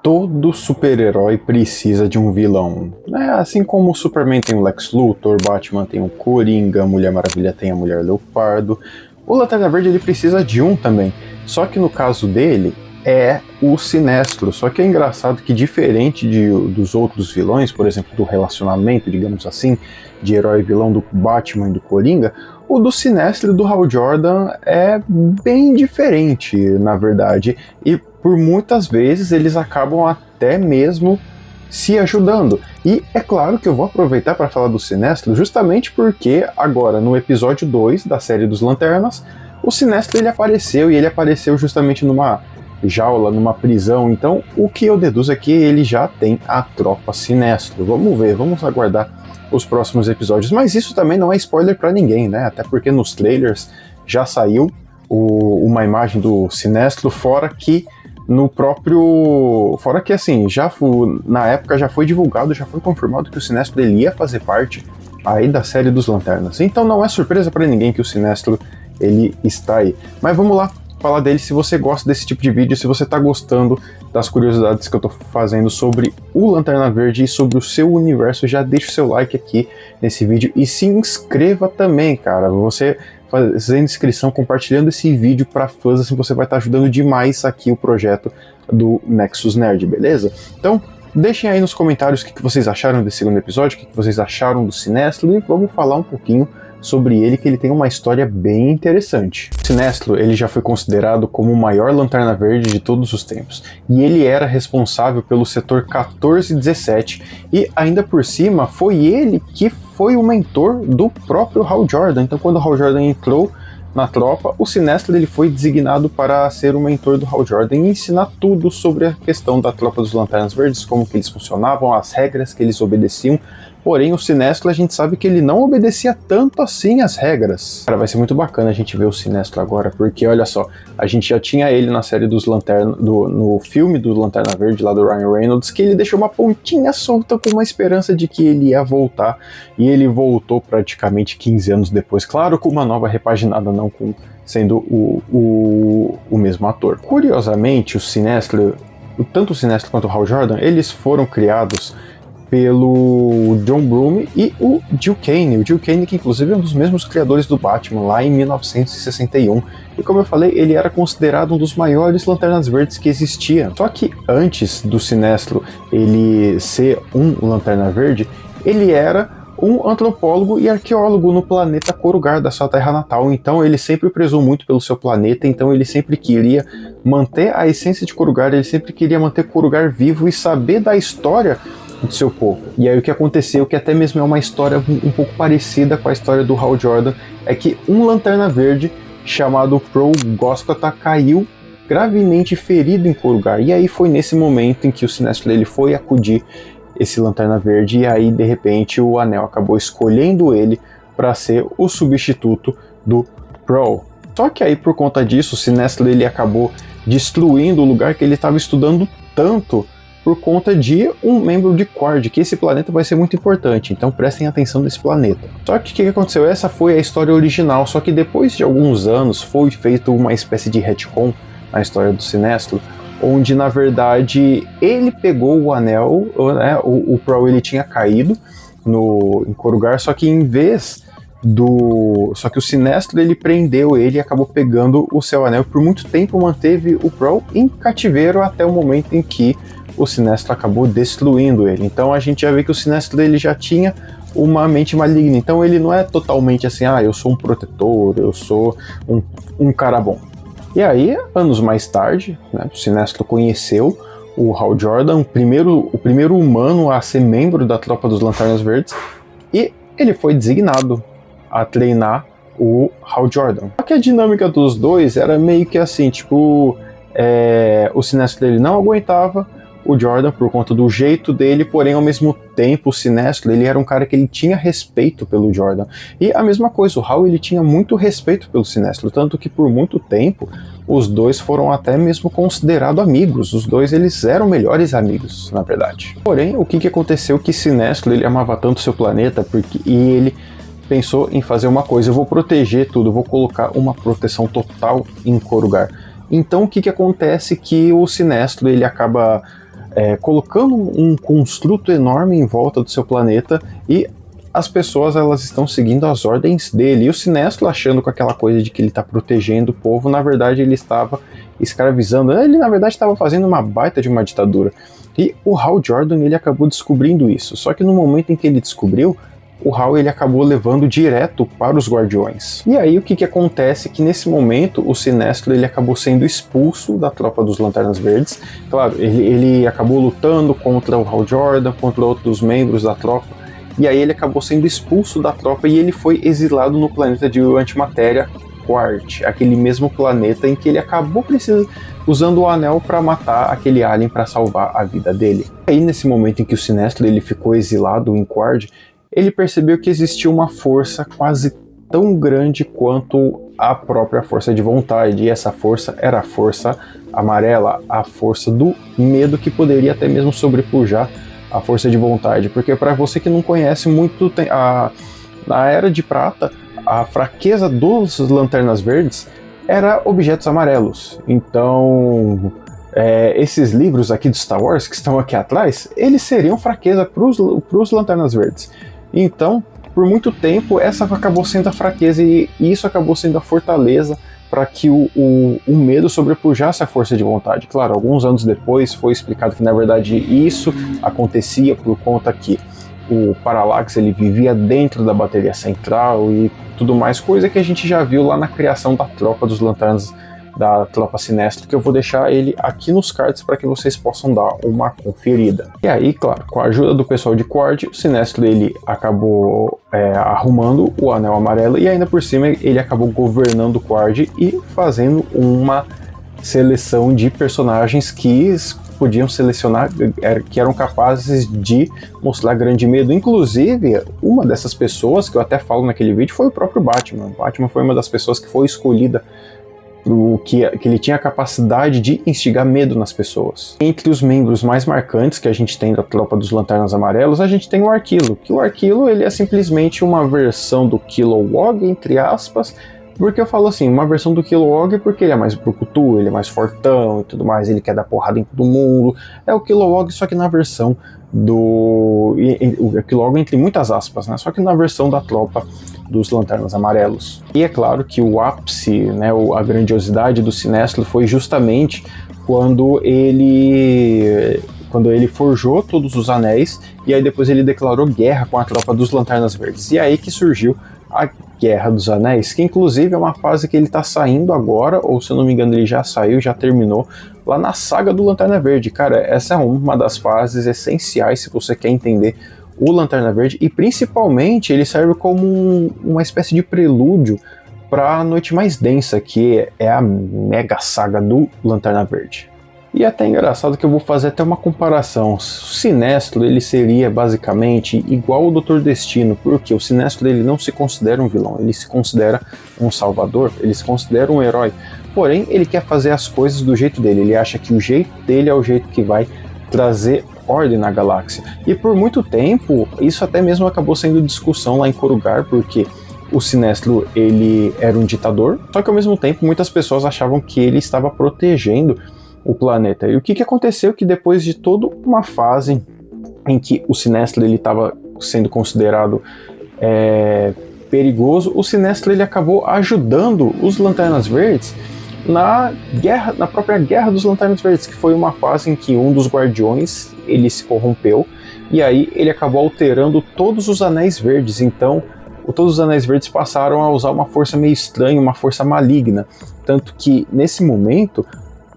Todo super-herói precisa de um vilão, né? Assim como o Superman tem o Lex Luthor, Batman tem o Coringa, Mulher Maravilha tem a Mulher Leopardo, o Lanterna Verde ele precisa de um também, só que no caso dele é o Sinestro. Só que é engraçado que, diferente dos outros vilões, por exemplo, do relacionamento, digamos assim, de herói e vilão do Batman e do Coringa, o do Sinestro e do Hal Jordan é bem diferente, na verdade, e por muitas vezes eles acabam até mesmo se ajudando. E é claro que eu vou aproveitar para falar do Sinestro justamente porque agora, no episódio 2 da série dos Lanternas, o Sinestro ele apareceu, e ele apareceu justamente numa jaula, numa prisão. Então o que eu deduzo é que ele já tem a tropa Sinestro. Vamos ver, vamos aguardar os próximos episódios, mas isso também não é spoiler para ninguém, né? Até porque nos trailers já saiu uma imagem do Sinestro, fora que assim, na época já foi divulgado, já foi confirmado que o Sinestro ele ia fazer parte aí da série dos Lanternas. Então não é surpresa para ninguém que o Sinestro ele está aí. Mas vamos lá falar dele. Se você gosta desse tipo de vídeo, se você está gostando das curiosidades que eu estou fazendo sobre o Lanterna Verde e sobre o seu universo, já deixa o seu like aqui nesse vídeo e se inscreva também, cara. Você fazendo inscrição, compartilhando esse vídeo para fãs, assim você vai estar ajudando demais aqui o projeto do Nexus Nerd, beleza? Então, deixem aí nos comentários o que vocês acharam desse segundo episódio, o que vocês acharam do Sinestro, e vamos falar um pouquinho sobre ele, que ele tem uma história bem interessante. O Sinestro ele já foi considerado como o maior Lanterna Verde de todos os tempos, e ele era responsável pelo setor 14 e 17, e ainda por cima foi ele que foi o mentor do próprio Hal Jordan. Então quando o Hal Jordan entrou na tropa, o Sinestro ele foi designado para ser o mentor do Hal Jordan e ensinar tudo sobre a questão da tropa dos Lanternas Verdes, como que eles funcionavam, as regras que eles obedeciam. Porém, o Sinestro a gente sabe que ele não obedecia tanto assim as regras. Cara, vai ser muito bacana a gente ver o Sinestro agora, porque olha só, a gente já tinha ele na série dos no filme do Lanterna Verde lá do Ryan Reynolds, que ele deixou uma pontinha solta com uma esperança de que ele ia voltar, e ele voltou praticamente 15 anos depois, claro, com uma nova repaginada, não com sendo o mesmo ator. Curiosamente, o Sinestro, tanto o Sinestro quanto o Hal Jordan, eles foram criados pelo John Bloom e o Gil Kane. O Gil Kane, que inclusive é um dos mesmos criadores do Batman, lá em 1961. E como eu falei, ele era considerado um dos maiores Lanternas Verdes que existia. Só que antes do Sinestro ele ser um Lanterna Verde, ele era um antropólogo e arqueólogo no planeta Korugar, da sua terra natal. Então ele sempre prezou muito pelo seu planeta, então ele sempre queria manter a essência de Korugar, ele sempre queria manter Korugar vivo e saber da história do seu povo. E aí o que aconteceu, que até mesmo é uma história um pouco parecida com a história do Hal Jordan, é que um Lanterna Verde chamado Pro Goskota caiu gravemente ferido em Korugar, e aí foi nesse momento em que o Sinestro ele foi acudir esse Lanterna Verde, e aí de repente o Anel acabou escolhendo ele para ser o substituto do Pro. Só que aí por conta disso o Sinestro ele acabou destruindo o lugar que ele estava estudando tanto, por conta de um membro de Qward, que esse planeta vai ser muito importante, então prestem atenção nesse planeta. Só que o que aconteceu? Essa foi a história original, só que depois de alguns anos foi feito uma espécie de retcon na história do Sinestro, onde na verdade ele pegou o anel, né, o Pro ele tinha caído em Korugar, só que em vez só que o Sinestro ele prendeu ele e acabou pegando o seu anel. Por muito tempo manteve o Pro em cativeiro até o momento em que o Sinestro acabou destruindo ele. Então a gente já vê que o Sinestro ele já tinha uma mente maligna, então ele não é totalmente assim, eu sou um protetor, eu sou um cara bom. E aí, anos mais tarde, né, o Sinestro conheceu o Hal Jordan, o primeiro humano a ser membro da tropa dos Lanternas Verdes, e ele foi designado a treinar o Hal Jordan. Só que a dinâmica dos dois era meio que assim, tipo, o Sinestro dele não aguentava o Jordan por conta do jeito dele, porém ao mesmo tempo o Sinestro ele era um cara que ele tinha respeito pelo Jordan, e a mesma coisa, o Hal ele tinha muito respeito pelo Sinestro, tanto que por muito tempo os dois foram até mesmo considerados amigos, os dois eles eram melhores amigos, na verdade. Porém, o que aconteceu, que Sinestro ele amava tanto seu planeta, e ele pensou em fazer uma coisa, eu vou proteger tudo, eu vou colocar uma proteção total em Korugar. Então o que acontece, que o Sinestro ele acaba colocando um construto enorme em volta do seu planeta, e as pessoas elas estão seguindo as ordens dele. E o Sinestro, achando com aquela coisa de que ele está protegendo o povo, na verdade ele estava escravizando. Ele na verdade estava fazendo uma baita de uma ditadura. E o Hal Jordan ele acabou descobrindo isso. Só que no momento em que ele descobriu, o Hal ele acabou levando direto para os Guardiões. E aí o que acontece? Que nesse momento o Sinestro ele acabou sendo expulso da tropa dos Lanternas Verdes. Claro, ele acabou lutando contra o Hal Jordan, contra outros membros da tropa, e aí ele acabou sendo expulso da tropa e ele foi exilado no planeta de antimatéria Quart, aquele mesmo planeta em que ele acabou usando o anel para matar aquele alien para salvar a vida dele. E aí nesse momento em que o Sinestro ele ficou exilado em Quart, ele percebeu que existia uma força quase tão grande quanto a própria força de vontade, e essa força era a força amarela, a força do medo, que poderia até mesmo sobrepujar a força de vontade, porque para você que não conhece muito, na Era de Prata, a fraqueza dos Lanternas Verdes era objetos amarelos. Então, esses livros aqui do Star Wars, que estão aqui atrás, eles seriam fraqueza para os Lanternas Verdes. Então, por muito tempo, essa acabou sendo a fraqueza, e isso acabou sendo a fortaleza para que o medo sobrepujasse a força de vontade. Claro, alguns anos depois foi explicado que na verdade isso acontecia por conta que o Parallax ele vivia dentro da bateria central e tudo mais, coisa que a gente já viu lá na criação da tropa dos Lanternas, da tropa Sinestro, que eu vou deixar ele aqui nos cards para que vocês possam dar uma conferida. E aí, claro, com a ajuda do pessoal de Quart, o Sinestro ele acabou arrumando o Anel Amarelo, e ainda por cima ele acabou governando Quart e fazendo uma seleção de personagens que podiam selecionar, que eram capazes de mostrar grande medo. Inclusive, uma dessas pessoas, que eu até falo naquele vídeo, foi o próprio Batman. O Batman foi uma das pessoas que foi escolhida, que ele tinha a capacidade de instigar medo nas pessoas. Entre os membros mais marcantes que a gente tem da tropa dos Lanternas Amarelos, a gente tem o Arquilo, que o Arquilo ele é simplesmente uma versão do Kilowog, entre aspas. Porque eu falo assim, uma versão do Kilowog porque ele é mais brucutu, ele é mais fortão e tudo mais, ele quer dar porrada em todo mundo. É o Kilowog, só que na versão o Kilowog entre muitas aspas, né? Só que na versão da tropa dos Lanternas Amarelos. E é claro que o ápice, né, a grandiosidade do Sinestro foi justamente quando ele forjou todos os anéis, e aí depois ele declarou guerra com a tropa dos Lanternas Verdes. E aí que surgiu a Guerra dos Anéis, que inclusive é uma fase que ele está saindo agora, ou se eu não me engano ele já saiu, já terminou, lá na saga do Lanterna Verde. Cara, essa é uma das fases essenciais se você quer entender o Lanterna Verde, e principalmente ele serve como uma espécie de prelúdio para a Noite Mais Densa, que é a mega saga do Lanterna Verde. E é até engraçado que eu vou fazer até uma comparação. O Sinestro ele seria basicamente igual ao Dr. Destino, porque o Sinestro ele não se considera um vilão, ele se considera um salvador, ele se considera um herói. Porém, ele quer fazer as coisas do jeito dele, ele acha que o jeito dele é o jeito que vai trazer ordem na galáxia. E por muito tempo, isso até mesmo acabou sendo discussão lá em Korugar, porque o Sinestro ele era um ditador, só que ao mesmo tempo muitas pessoas achavam que ele estava protegendo o planeta. E o que aconteceu? Que depois de toda uma fase em que o Sinestro ele estava sendo considerado perigoso, o Sinestro ele acabou ajudando os Lanternas Verdes na própria Guerra dos Lanternas Verdes, que foi uma fase em que um dos Guardiões ele se corrompeu, e aí ele acabou alterando todos os Anéis Verdes. Então todos os Anéis Verdes passaram a usar uma força meio estranha, uma força maligna, tanto que nesse momento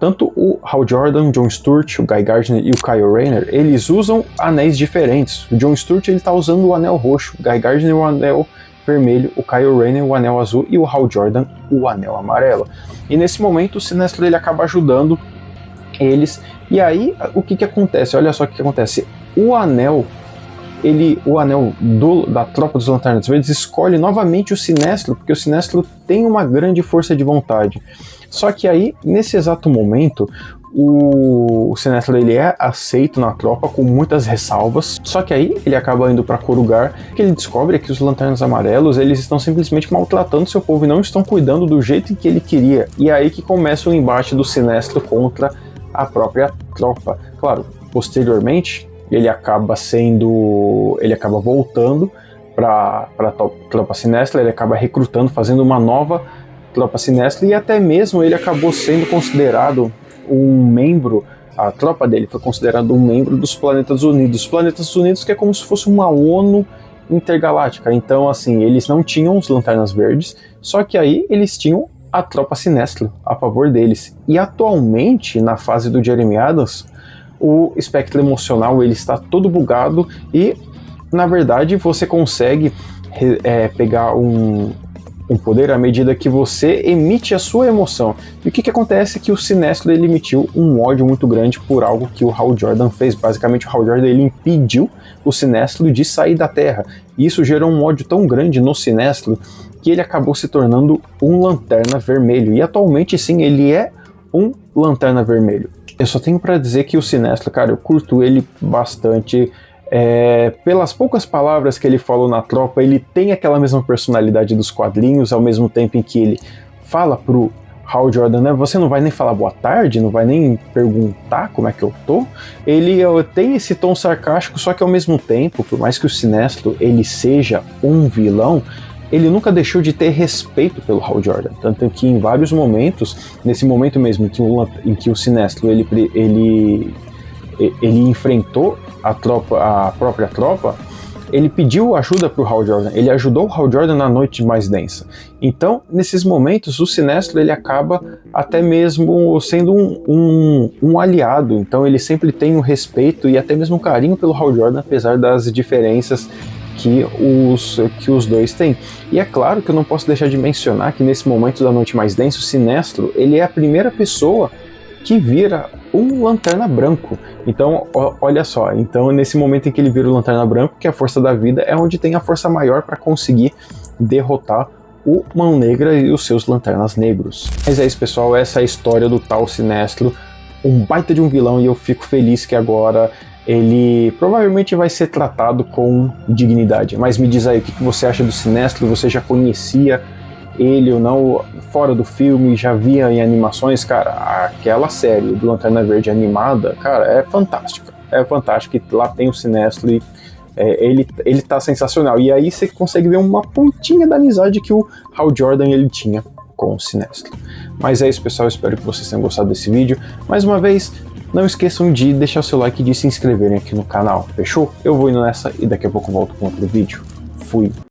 tanto o Hal Jordan, o John Stewart, o Guy Gardner e o Kyle Rayner, eles usam anéis diferentes. O John Stewart ele tá usando o anel roxo, o Guy Gardner o anel vermelho, o Kyle Rayner o anel azul e o Hal Jordan o anel amarelo. E nesse momento o Sinestro ele acaba ajudando eles. E aí o que acontece? Olha só o que acontece. O anel da tropa dos Lanternas Verdes escolhe novamente o Sinestro, porque o Sinestro tem uma grande força de vontade. Só que aí, nesse exato momento, o Sinestro ele é aceito na tropa com muitas ressalvas, só que aí ele acaba indo para Korugar, que ele descobre que os Lanternas Amarelos eles estão simplesmente maltratando seu povo e não estão cuidando do jeito que ele queria. E é aí que começa o embate do Sinestro contra a própria tropa. Claro, posteriormente, ele acaba voltando para a tropa Sinestro, ele acaba recrutando, fazendo uma nova tropa Sinestro, e até mesmo ele acabou sendo considerado um membro, a tropa dele foi considerada um membro dos Planetas Unidos. Os Planetas Unidos, que é como se fosse uma ONU intergaláctica. Então, assim, eles não tinham os Lanternas Verdes, só que aí eles tinham a tropa Sinestro a favor deles. E atualmente, na fase do Jeremy Adams, o espectro emocional ele está todo bugado e, na verdade, você consegue pegar um poder à medida que você emite a sua emoção. E o que acontece é que o Sinestro ele emitiu um ódio muito grande por algo que o Hal Jordan fez. Basicamente, o Hal Jordan ele impediu o Sinestro de sair da Terra. E isso gerou um ódio tão grande no Sinestro que ele acabou se tornando um Lanterna Vermelho. E atualmente, sim, ele é um Lanterna Vermelho. Eu só tenho pra dizer que o Sinestro, cara, eu curto ele bastante. Pelas poucas palavras que ele falou na tropa, ele tem aquela mesma personalidade dos quadrinhos, ao mesmo tempo em que ele fala pro Hal Jordan, né, você não vai nem falar boa tarde, não vai nem perguntar como é que eu tô. Ele tem esse tom sarcástico, só que ao mesmo tempo, por mais que o Sinestro ele seja um vilão, ele nunca deixou de ter respeito pelo Hal Jordan, tanto que em vários momentos, nesse momento mesmo em que o Sinestro ele enfrentou a própria tropa, ele pediu ajuda para o Hal Jordan, ele ajudou o Hal Jordan na noite mais densa. Então, nesses momentos, o Sinestro ele acaba até mesmo sendo um aliado, então ele sempre tem um respeito e até mesmo um carinho pelo Hal Jordan, apesar das diferenças que os dois têm. E é claro que eu não posso deixar de mencionar que nesse momento da noite mais densa, o Sinestro ele é a primeira pessoa que vira um Lanterna Branco. Então, olha só, então nesse momento em que ele vira o Lanterna Branco, que é a força da vida, é onde tem a força maior para conseguir derrotar o Mão Negra e os seus Lanternas Negros. Mas é isso, pessoal, essa é a história do tal Sinestro, um baita de um vilão, e eu fico feliz que agora ele provavelmente vai ser tratado com dignidade. Mas me diz aí, o que você acha do Sinestro? Você já conhecia ele ou não fora do filme? Já via em animações? Cara, aquela série do Lanterna Verde animada, cara, é fantástica. É fantástico, e lá tem o Sinestro e ele tá sensacional. E aí você consegue ver uma pontinha da amizade que o Hal Jordan ele tinha com o Sinestro. Mas é isso, pessoal, eu espero que vocês tenham gostado desse vídeo. Mais uma vez, não esqueçam de deixar o seu like e de se inscreverem aqui no canal, fechou? Eu vou indo nessa e daqui a pouco eu volto com outro vídeo. Fui!